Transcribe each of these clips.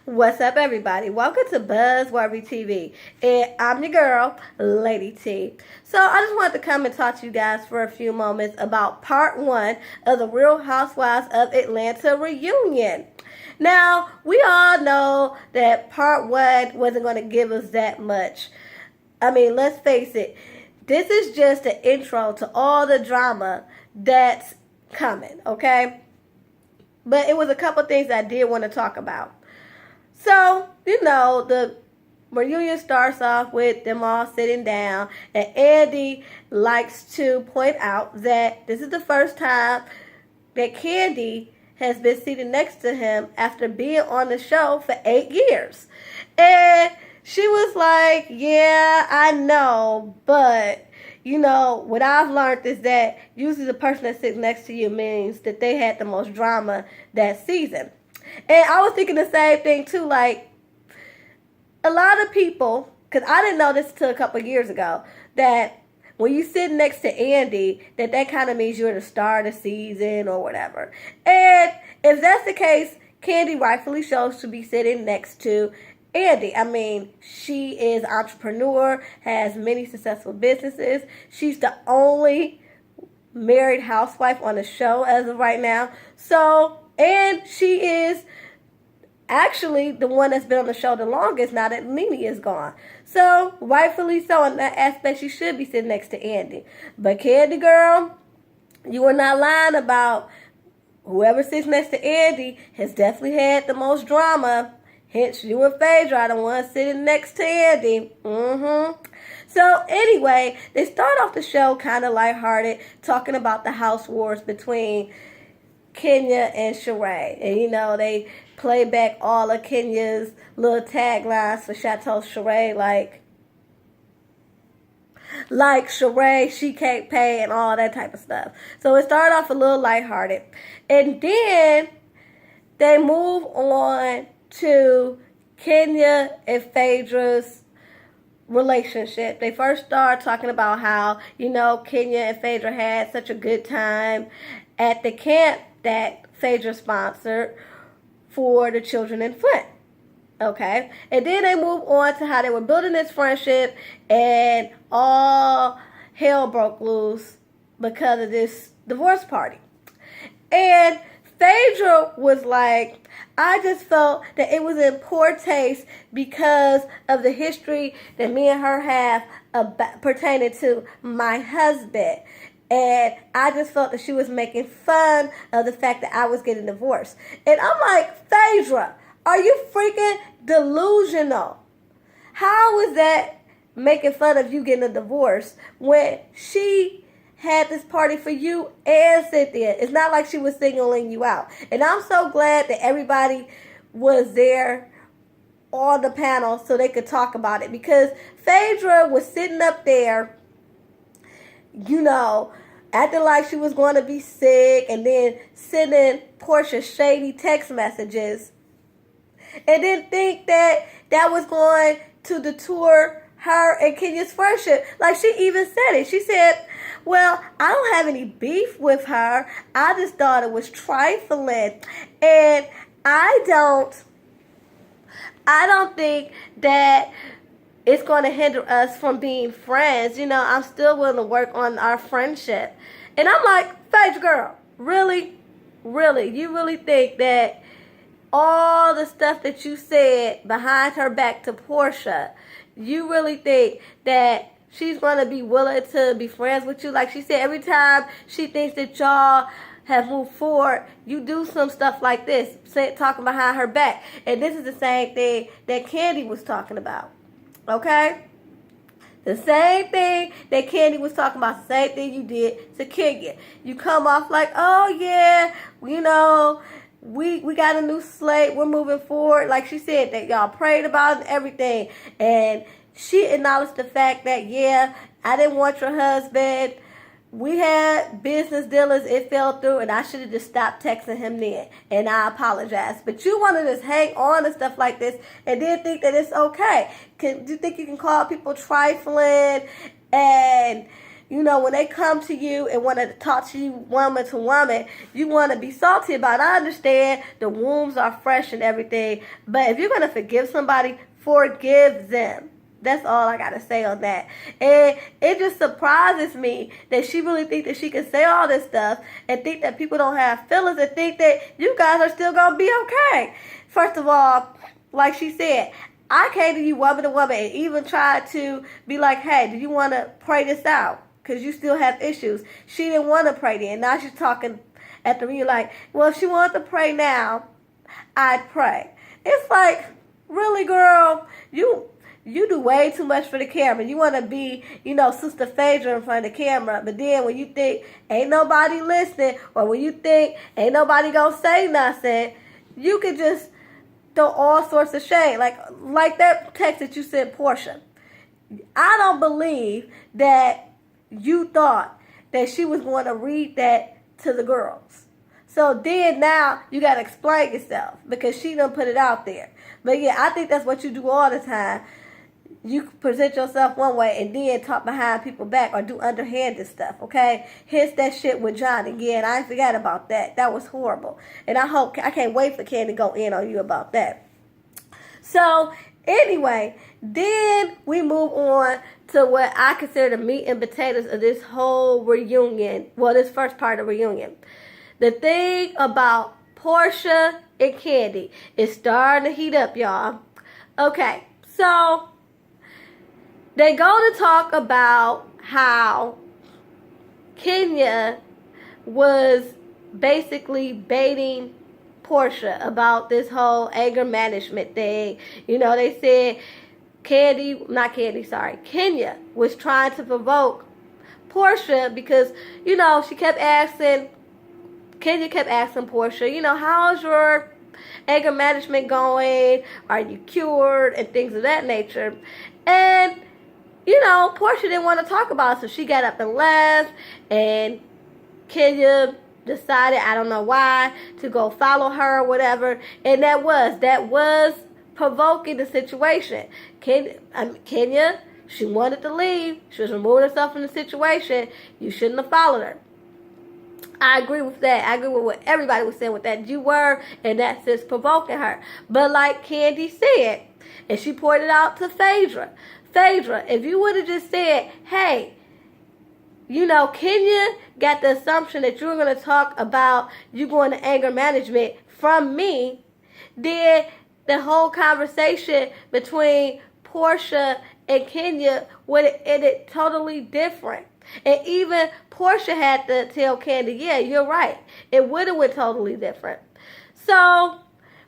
What's up, everybody? Welcome to Buzzworthy TV. And I'm your girl, Lady T. So I just wanted to come and talk to you guys for a few moments about part 1 of the Real Housewives of Atlanta reunion. Now, we all know that part 1 wasn't going to give us that much. I mean, let's face it. This is just an intro to all the drama that's coming, okay? But it was a couple things I did want to talk about. So, the reunion starts off with them all sitting down, and Andy likes to point out that this is the first time that Candy has been seated next to him after being on the show for 8 years. And she was like, yeah, I know, but what I've learned is that usually the person that sits next to you means that they had the most drama that season. And I was thinking the same thing too, like a lot of people, because I didn't know this until a couple years ago, that when you sit next to Andy, that kind of means you're the star of the season or whatever. And if that's the case, Candy rightfully chose to be sitting next to Andy. I mean, she is an entrepreneur, has many successful businesses. She's the only married housewife on the show as of right now. So, and she is actually the one that's been on the show the longest now that Nene is gone. So, rightfully so, in that aspect, she should be sitting next to Andy. But Candy girl, you were not lying about whoever sits next to Andy has definitely had the most drama. Hence, you and Phaedra are the ones sitting next to Andy. So, anyway, they start off the show kind of lighthearted, talking about the house wars between Kenya and Sheree. And, they play back all of Kenya's little taglines for Chateau Sheree, like Sheree, she can't pay, and all that type of stuff. So, it started off a little lighthearted. And then, they move on to Kenya and Phaedra's relationship. They first start talking about how, Kenya and Phaedra had such a good time at the camp that Phaedra sponsored for the children in Flint. Okay? And then they move on to how they were building this friendship and all hell broke loose because of this divorce party. And Phaedra was like, I just felt that it was in poor taste because of the history that me and her have pertaining to my husband. And I just felt that she was making fun of the fact that I was getting divorced. And I'm like, Phaedra, are you freaking delusional? How is that making fun of you getting a divorce when she had this party for you and Cynthia? It's not like she was singling you out. And I'm so glad that everybody was there on the panel so they could talk about it, because Phaedra was sitting up there, acting like she was going to be sick, and then sending Portia shady text messages, and didn't think that was going to detour her and Kenya's friendship. Like, she even said it. She said, well, I don't have any beef with her. I just thought it was trifling. And I don't think that it's going to hinder us from being friends. I'm still willing to work on our friendship. And I'm like, Phaedra girl, really? Really? You really think that all the stuff that you said behind her back to Portia, you really think that she's going to be willing to be friends with you? Like she said, every time she thinks that y'all have moved forward, you do some stuff like this, talking behind her back. And this is the same thing that Candy was talking about. Okay? The same thing that Candy was talking about, the same thing you did to Kenya. You come off like, oh yeah, we got a new slate, we're moving forward. Like she said, that y'all prayed about and everything. And she acknowledged the fact that, yeah, I didn't want your husband. We had business dealings, it fell through, and I should have just stopped texting him then. And I apologize. But you want to just hang on and stuff like this and then think that it's okay. Do you think you can call people trifling and when they come to you and want to talk to you woman to woman, you want to be salty about it. I understand the wounds are fresh and everything, but if you're going to forgive somebody, forgive them. That's all I got to say on that. And it just surprises me that she really thinks that she can say all this stuff and think that people don't have feelings and think that you guys are still going to be okay. First of all, like she said, I came to you woman to woman and even tried to be like, hey, do you want to pray this out? Because you still have issues. She didn't want to pray then. Now she's talking at the reunion like, well, if she wanted to pray now, I'd pray. It's like, really, girl? You do way too much for the camera. You want to be, Sister Phaedra in front of the camera. But then when you think ain't nobody listening, or when you think ain't nobody going to say nothing, you can just throw all sorts of shade. Like that text that you sent Portia. I don't believe that you thought that she was going to read that to the girls. So then now you got to explain yourself because she done put it out there. But yeah, I think that's what you do all the time. You present yourself one way and then talk behind people's back or do underhanded stuff, okay? Hence that shit with Johnny. Yeah, and I forgot about that. That was horrible. And I can't wait for Ken to go in on you about that. So, anyway, then we move on to what I consider the meat and potatoes of this whole reunion. Well, this first part of the reunion. The thing about Portia and Kandi is starting to heat up, y'all. Okay, so they go to talk about how Kenya was basically baiting Portia about this whole anger management thing. They said Kenya was trying to provoke Portia because, Kenya kept asking Portia, how's your anger management going? Are you cured? And things of that nature. And Portia didn't want to talk about it, so she got up and left, and Kenya decided, I don't know why, to go follow her or whatever, and that was provoking the situation. Kenya, she wanted to leave. She was removing herself from the situation. You shouldn't have followed her. I agree with that. I agree with what everybody was saying with that. You were, and that's just provoking her. But like Kandi said, and she pointed out to Phaedra, if you would have just said, hey, Kenya got the assumption that you were going to talk about you going to anger management from me, then the whole conversation between Portia and Kenya would have ended totally different. And even Portia had to tell Kandi, yeah, you're right. It would have went totally different. So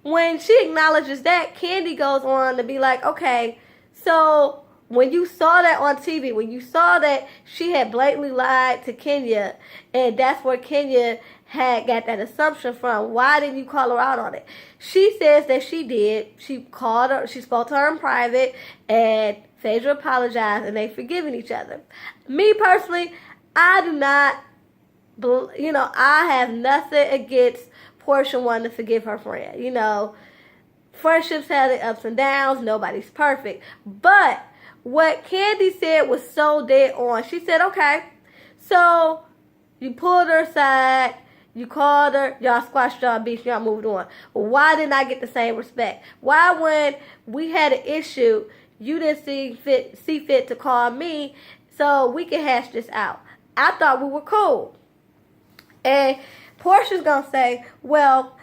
when she acknowledges that, Kandi goes on to be like, okay, so when you saw that on TV, when you saw that she had blatantly lied to Kenya, and that's where Kenya had got that assumption from, why didn't you call her out on it? She says that she did. She called her, she spoke to her in private, and Phaedra apologized, and they forgiven each other. Me personally, I do not, I have nothing against Portia wanting to forgive her friend. Friendships have their ups and downs. Nobody's perfect. But what Kandi said was so dead on. She said, okay, so you pulled her aside, you called her, y'all squashed y'all beef, y'all moved on. Why didn't I get the same respect? Why, when we had an issue, you didn't see fit to call me so we can hash this out? I thought we were cool. And Portia's going to say, well,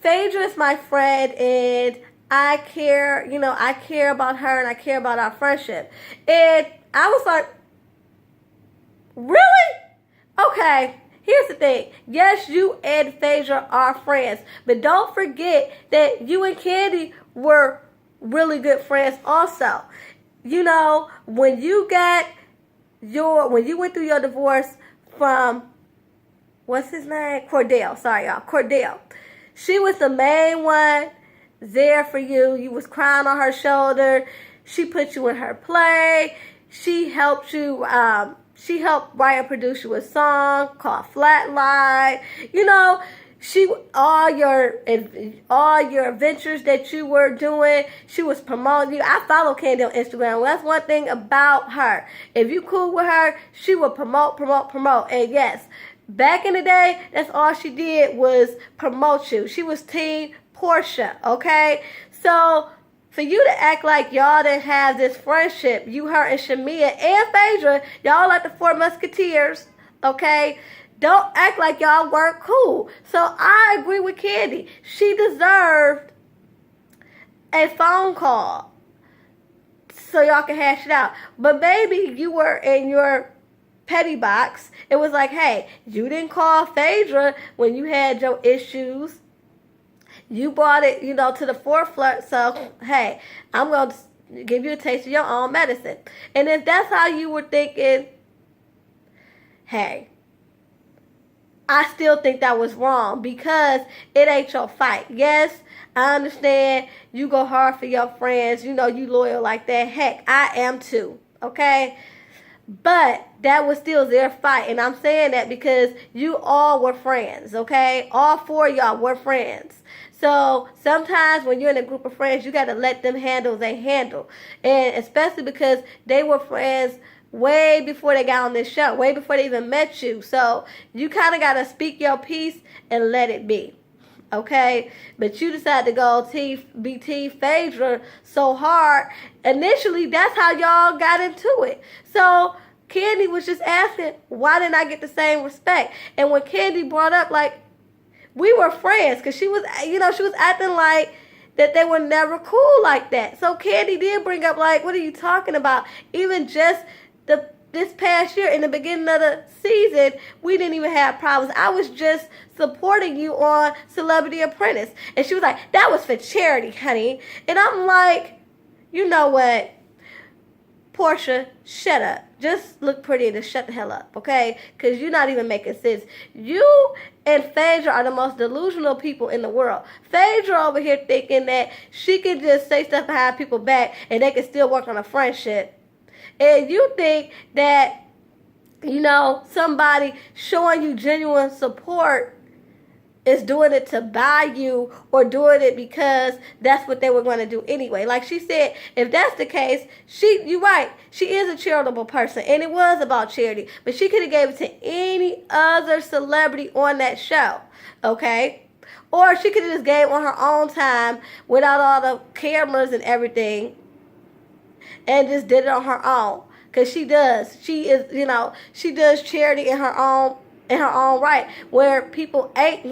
Phaedra is my friend, and I care about her, and I care about our friendship. And I was like, really? Okay, here's the thing. Yes, you and Phaedra are friends, but don't forget that you and Kandi were really good friends also. When you went through your divorce from, what's his name? Cordell. Sorry, y'all. Cordell. She was the main one there for you. You was crying on her shoulder. She put you in her play. She helped you, she helped write and produce you a song called Flatline. She all your adventures that you were doing, she was promoting you. I follow Candy on Instagram. Well, that's one thing about her. If you cool with her, she will promote. And yes, back in the day, that's all she did was promote you. She was Team Portia, okay? So for you to act like y'all didn't have this friendship, you, her, and Shamia and Phaedra, y'all like the Four Musketeers, okay? Don't act like y'all weren't cool. So I agree with Candy. She deserved a phone call so y'all can hash it out. But maybe you were in your petty box. It was like, hey, you didn't call Phaedra when you had your issues. You brought it, to the forefront. So, hey, I'm going to give you a taste of your own medicine. And if that's how you were thinking, hey, I still think that was wrong because it ain't your fight. Yes, I understand you go hard for your friends. You loyal like that. Heck, I am too. Okay? But that was still their fight. And I'm saying that because you all were friends. Okay? All four of y'all were friends. So sometimes when you're in a group of friends, you got to let them handle they handle. And especially because they were friends way before they got on this show, way before they even met you. So you kind of got to speak your piece and let it be. Okay? But you decided to go be Team Phaedra so hard. Initially, that's how y'all got into it. So Candy was just asking, why didn't I get the same respect? And when Candy brought up, like, we were friends, because she was, she was acting like that they were never cool like that. So Candy did bring up, like, what are you talking about? Even just this past year, in the beginning of the season, we didn't even have problems. I was just supporting you on Celebrity Apprentice. And she was like, that was for charity, honey. And I'm like, you know what? Portia, shut up. Just look pretty and shut the hell up, okay? Because you're not even making sense. You and Phaedra are the most delusional people in the world. Phaedra over here thinking that she can just say stuff behind people's back and they can still work on a friendship. And you think that, somebody showing you genuine support is doing it to buy you or doing it because that's what they were going to do anyway. Like she said, if that's the case, you're right. She is a charitable person, and it was about charity. But she could have gave it to any other celebrity on that show, okay? Or she could have just gave on her own time without all the cameras and everything, and just did it on her own. Because she does. She is, she does charity in her own right, where people ain't,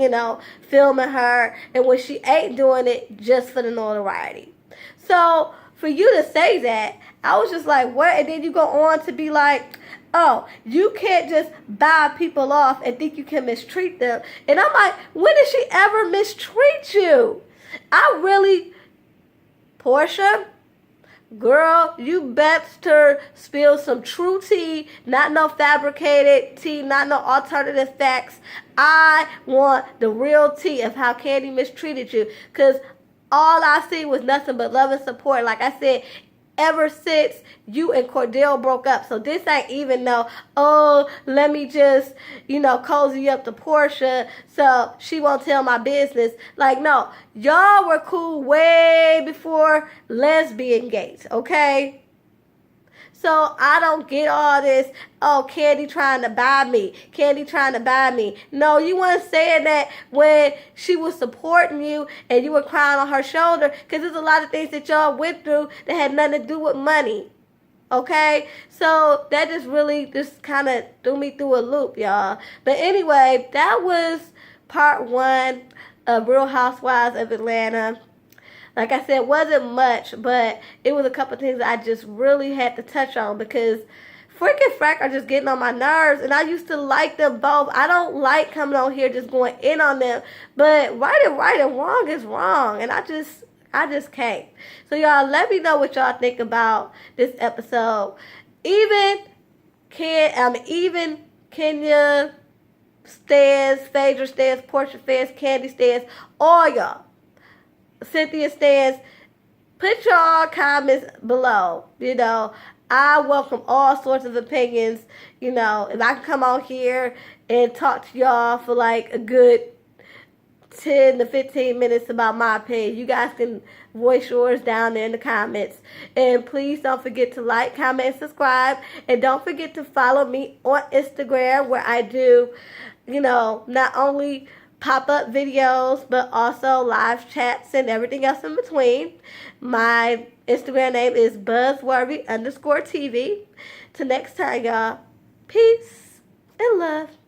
filming her, and when she ain't doing it just for the notoriety. So for you to say that, I was just like, what? And then you go on to be like, oh, you can't just buy people off and think you can mistreat them. And I'm like, when did she ever mistreat you? Portia, girl, you better spill some true tea, not no fabricated tea, not no alternative facts. I want the real tea of how Candy mistreated you, because all I see was nothing but love and support. Like I said, ever since you and Cordell broke up. So this ain't even let me just, cozy up to Portia so she won't tell my business. Like, no, y'all were cool way before lesbian gates, okay? So I don't get all this, Candy trying to buy me. Candy trying to buy me. No, you weren't saying that when she was supporting you and you were crying on her shoulder, because there's a lot of things that y'all went through that had nothing to do with money. Okay? So that just kind of threw me through a loop, y'all. But anyway, that was part 1 of Real Housewives of Atlanta. Like I said, it wasn't much, but it was a couple things that I just really had to touch on, because Freak and Frack are just getting on my nerves, and I used to like them both. I don't like coming on here just going in on them, but right and wrong is wrong, and I just can't. So y'all, let me know what y'all think about this episode. Even Kenya stands, Phaedra stands, Portia stands, Candy stands, all y'all. Cynthia stands, put your comments below. I welcome all sorts of opinions. If I can come on here and talk to y'all for like a good 10 to 15 minutes about my opinion. You guys can voice yours down there in the comments. And please don't forget to like, comment, and subscribe. And don't forget to follow me on Instagram, where I do, not only pop-up videos, but also live chats and everything else in between. My Instagram name is buzzworthy_TV. Till next time, y'all. Peace and love.